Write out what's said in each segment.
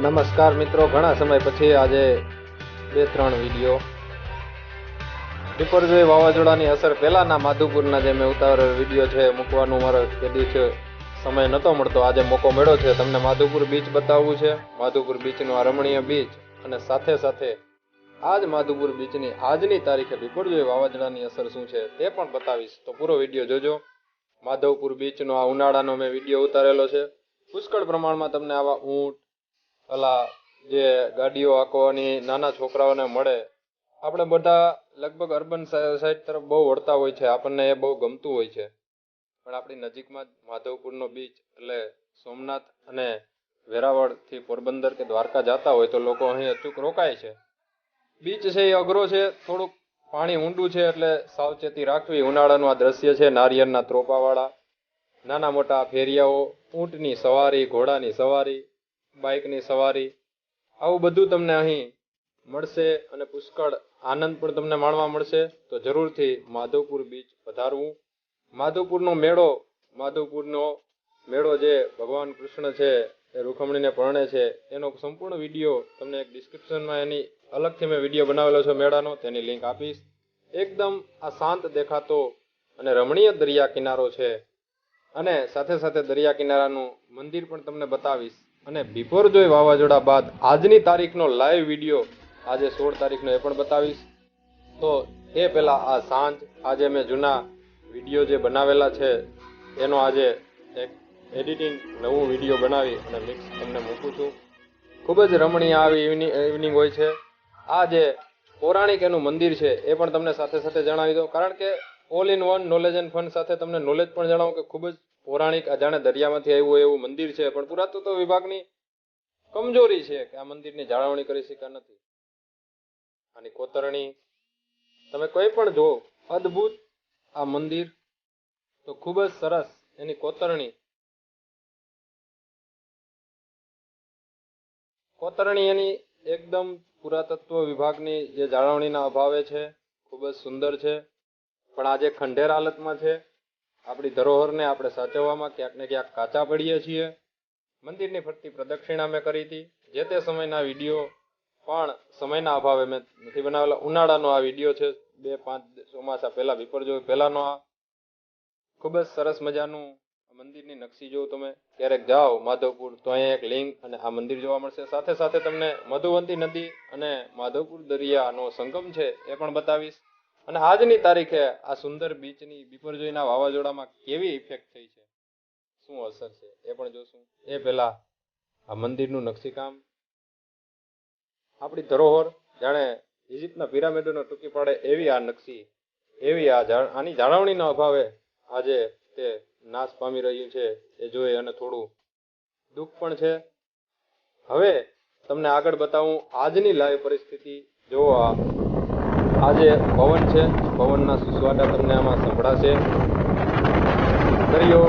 નમસ્કાર મિત્રો, ઘણા સમય પછી આજે 2-3 વિડીયો વિપરજોય વાવાઝોડાની અસર પહેલાના માધુપુરના જે મેં ઉતારેલ વિડીયો છે મૂકવાનું મારો કદી છે સમય નહોતો મળતો. આજે મોકો મળ્યો છે તમને માધુપુર બીચ બતાવવું છે. માધુપુર બીચનું આ રમણીય બીચ અને સાથે સાથે આજ માધુપુર બીચની આજની તારીખે વિપરજોય વાવાઝોડાની અસર શું છે તે પણ બતાવીશ, તો પૂરો વિડીયો જોજો. માધવપુર બીચનો આ ઉનાળાનો મેં વિડીયો ઉતારેલો છે. પુષ્કળ પ્રમાણમાં તમને આવા ઊંટ, અલા જે ગાડીઓ આંકવાની નાના છોકરાઓને મળે. આપણે બધા લગભગ અર્બન સાઇડ તરફ બહુ વળતા હોય છે, આપણને એ બહુ ગમતું હોય છે, પણ આપણી નજીકમાં જ માધવપુરનો બીચ એટલે સોમનાથ અને વેરાવળથી પોરબંદર કે દ્વારકા જતા હોય તો લોકો અહીં અચૂક રોકાય છે. બીચ છે એ અઘરો છે, થોડુંક પાણી ઊંડું છે એટલે સાવચેતી રાખવી. ઉનાળાનું આ દ્રશ્ય છે નારિયેળના ત્રોપાવાળા, નાના મોટા ફેરિયાઓ, ઊંટની સવારી, ઘોડાની સવારી, બાઇકની સવારી, આવું બધું તમને અહીં મળશે અને પુષ્કળ આનંદ પણ તમને માણવા મળશે. તો જરૂરથી માધવપુર બીચ પધારવું. માધવપુરનો મેળો જે ભગવાન કૃષ્ણ છે એ રૂખમણીને પરણે છે એનો સંપૂર્ણ વિડીયો તમને એક ડિસ્ક્રિપ્શનમાં એની અલગથી મેં વિડીયો બનાવેલો છે મેળાનો, તેની લિંક આપીશ. એકદમ આ શાંત દેખાતો અને રમણીય દરિયા કિનારો છે અને સાથે સાથે દરિયા કિનારાનું મંદિર પણ તમને બતાવીશ. અને વિપરજોય વાવાઝોડા બાદ આજની તારીખનો લાઈવ વિડીયો આજે 16 તારીખનો એ પણ બતાવીશ. તો એ પહેલાં આ સાંજ આજે મેં જૂના વિડીયો જે બનાવેલા છે એનો આજે એક એડિટિંગ નવું વિડીયો બનાવી અને મિક્સ તમને મૂકું છું. ખૂબ જ રમણીય આવી ઇવનિંગ હોય છે. આ જે પૌરાણિક એનું મંદિર છે એ પણ તમને સાથે સાથે જણાવી દઉં, કારણ કે all in one knowledge and fun સાથે તમને નોલેજ પણ જણાવું કે ખૂબ જ પૌરાણિક જાણે દરિયામાંથી આવ્યું એવું મંદિર છે, પણ પુરાતત્વ વિભાગની કમજોરી છે કે આ મંદિરની જાળવણી કરી શક્યા નથી. આની કોતરણી તમે કોઈ પણ જો અદ્ભુત આ મંદિર તો ખૂબ જ સરસ એની કોતરણી એની એકદમ પુરાતત્વ વિભાગની જે જાળવણીના અભાવે છે, ખૂબ જ સુંદર છે, પણ આજે ખંડેર હાલતમાં છે. આપણી ધરોહરને આપણે સાચવવામાં ક્યાંક ને ક્યાંક કાચા પડીએ છીએ. મંદિરની ફરતી પ્રદક્ષિણા મેં કરી હતી. જે તે સમયના વિડીયો પણ સમયના અભાવે મેં નથી બનાવેલા. ઉનાળાનો આ વિડીયો છે, 2-5 ચોમાસા પહેલા વિપરજોય પહેલાનો. આ ખૂબ જ સરસ મજાનું મંદિરની નકશી જો તમે ક્યારેક જાઓ માધવપુર તો અહીંયા એક લિંક અને આ મંદિર જોવા મળશે. સાથે સાથે તમને મધુવંતી નદી અને માધવપુર દરિયાનો સંગમ છે એ પણ બતાવીશ. અને આજની તારીખે આ સુંદર બીચની વિપરજોયના વાવાઝોડામાં કેવી ઇફેક્ટ થઈ છે, શું અસર છે એ પણ જોશું. એ પહેલા આ મંદિરનું નકશીકામ, આપણી ધરોહર જાણે ઇજિપ્તના પિરામિડોને ટૂંકી પાડે એવી આ નકશી, એવી આની જાળવણીના અભાવે આજે તે નાશ પામી રહ્યું છે એ જોઈ અને થોડું દુઃખ પણ છે. હવે તમને આગળ બતાવું આજની લાઈવ પરિસ્થિતિ. જો આજે પવન છે, પવનના સુસવાટા તમને આમાં સંભળાશે. દરિયો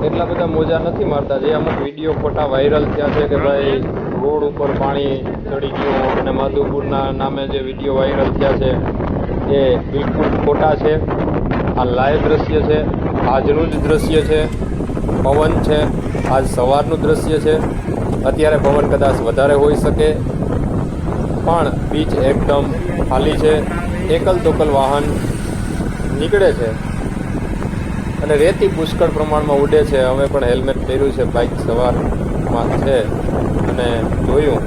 એટલા બધા મોજા નથી મારતા જે અમુક વિડીયો ખોટા વાયરલ થયા છે કે ભાઈ રોડ ઉપર પાણી ચડી ગયું અને માધવપુરના નામે જે વિડીયો વાયરલ થયા છે એ બિલકુલ ખોટા છે. આ લાઈવ દ્રશ્ય છે, આજનું જ દ્રશ્ય છે. પવન છે, આજ સવારનું દ્રશ્ય છે. અત્યારે પવન કદાચ વધારે હોઈ શકે, પણ બીચ એકદમ ખાલી છે. એકલ દોકલ વાહન નીકળે છે અને રેતી પુષ્કળ પ્રમાણમાં ઉડે છે. અમે પણ હેલ્મેટ પહેર્યું છે, બાઇક સવારમાં છે અને જોયું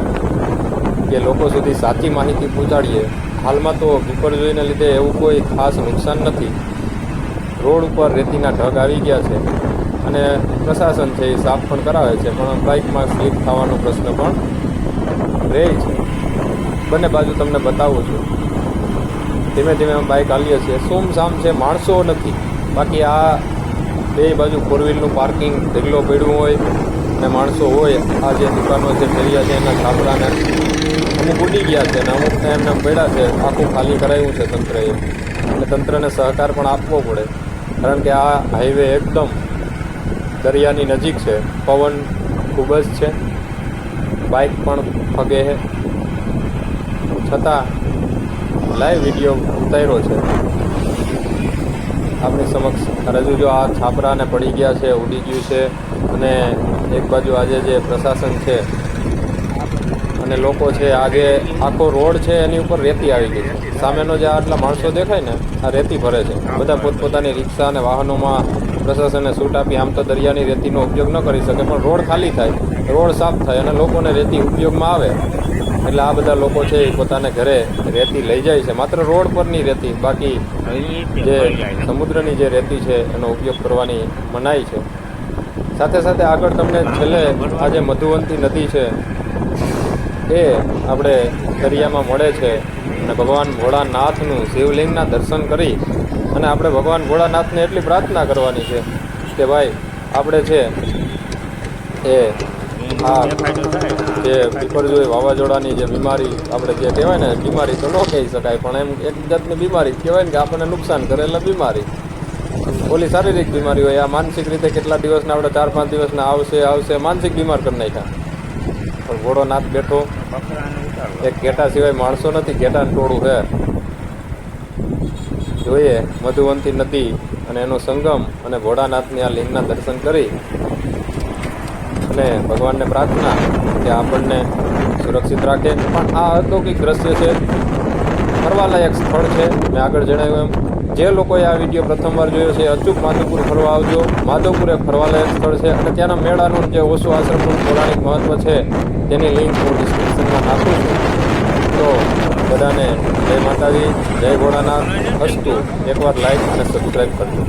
કે લોકો સુધી સાચી માહિતી પહોંચાડીએ. હાલમાં તો વિપરજોયને લીધે એવું કોઈ ખાસ નુકસાન નથી. રોડ ઉપર રેતીના ઢગ આવી ગયા છે અને પ્રશાસન છે એ સાફ પણ કરાવે છે, પણ બાઇકમાં સ્લીપ થવાનો પ્રશ્ન પણ રહે છે. બંને બાજુ તમને બતાવું છું. ધીમે ધીમે બાઇક હાલીએ છીએ, સુમસામ છે, માણસો નથી. બાકી આ બે બાજુ ફોર વ્હીલનું પાર્કિંગ ઢગલો પડ્યું હોય અને માણસો હોય. આ જે દુકાનો છે, ફેરિયા છે, એના છાપરાને અમુક ઉડી ગયા છે અને અમુકને એમને પડ્યા છે. આખું ખાલી કરાવ્યું છે તંત્રએ, અને તંત્રને સહકાર પણ આપવો પડે, કારણ કે આ હાઈવે એકદમ દરિયાની નજીક છે. પવન ખૂબ જ છે, બાઇક પણ ફગે છે, છતાં લાઈવ વિડીયો ઉતાર્યો છે આપણી સમક્ષ. રજૂ જો આ છાપરાને પડી ગયા છે, ઉડી ગયું છે. અને એક બાજુ આજે જે પ્રશાસન છે અને લોકો છે આ જે આખો રોડ છે એની ઉપર રેતી આવી ગઈ છે. સામેનો જે આટલા માણસો દેખાય ને આ રેતી ભરે છે. બધા પોતપોતાની રિક્ષા અને વાહનોમાં પ્રશાસને છૂટ આપી આમ તો દરિયાની રેતીનો ઉપયોગ ન કરી શકે, પણ રોડ ખાલી થાય, રોડ સાફ થાય અને લોકોને રેતી ઉપયોગમાં આવે એટલે આ બધા લોકો છે એ પોતાને ઘરે રેતી લઈ જાય છે. માત્ર રોડ પરની રેતી, બાકી જે સમુદ્રની જે રેતી છે એનો ઉપયોગ કરવાની મનાઈ છે. સાથે સાથે આગળ તમને છેલ્લે આ જે મધુવંતી નદી છે એ આપણે દરિયામાં મળે છે અને ભગવાન ભોળાનાથનું શિવલિંગના દર્શન કરી અને આપણે ભગવાન ભોળાનાથને એટલી પ્રાર્થના કરવાની છે કે ભાઈ આપણે છે એ આ જે વિપરજોય વાવાઝોડાની જે બીમારી આપણે જે કહેવાય ને, બીમારી તો ન કહી શકાય પણ એમ એક જાતની બીમારી કહેવાય ને કે આપણને નુકસાન કરે એટલે બીમારી. ઓલી શારીરિક બીમારી હોય, આ માનસિક રીતે કેટલા દિવસના આપણે 4-5 દિવસના આવશે માનસિક બીમાર કરી નાખ્યા. પણ ભોળોનાથ બેઠો એક ઘેટા સિવાય માણસો નથી, ઘેટાનું ટોળું છે. જોઈએ મધુવંતી નદી અને એનો સંગમ અને ભોળાનાથની આ લિંગના દર્શન કરી અને ભગવાનને પ્રાર્થના કે આપણને સુરક્ષિત રાખે. પણ આ અલૌકિક દ્રશ્ય છે, ફરવાલાયક સ્થળ છે. મેં આગળ જણાવ્યું એમ જે લોકોએ આ વિડીયો પ્રથમવાર જોયો છે અચૂક માધવપુર ફરવા આવજો. માધવપુર એક ફરવાલાયક સ્થળ છે અને ત્યાંના મેળાનું જે ઓશો આશ્રમનું પૌરાણિક મહત્વ છે તેની લિંક હું ડિસ્ક્રિપ્શનમાં નાખું છું. તો બધાને જય માતાજી, જય ભોળાનાથ. અસ્તુ. એકવાર લાઈક અને સબસ્ક્રાઈબ કરજો.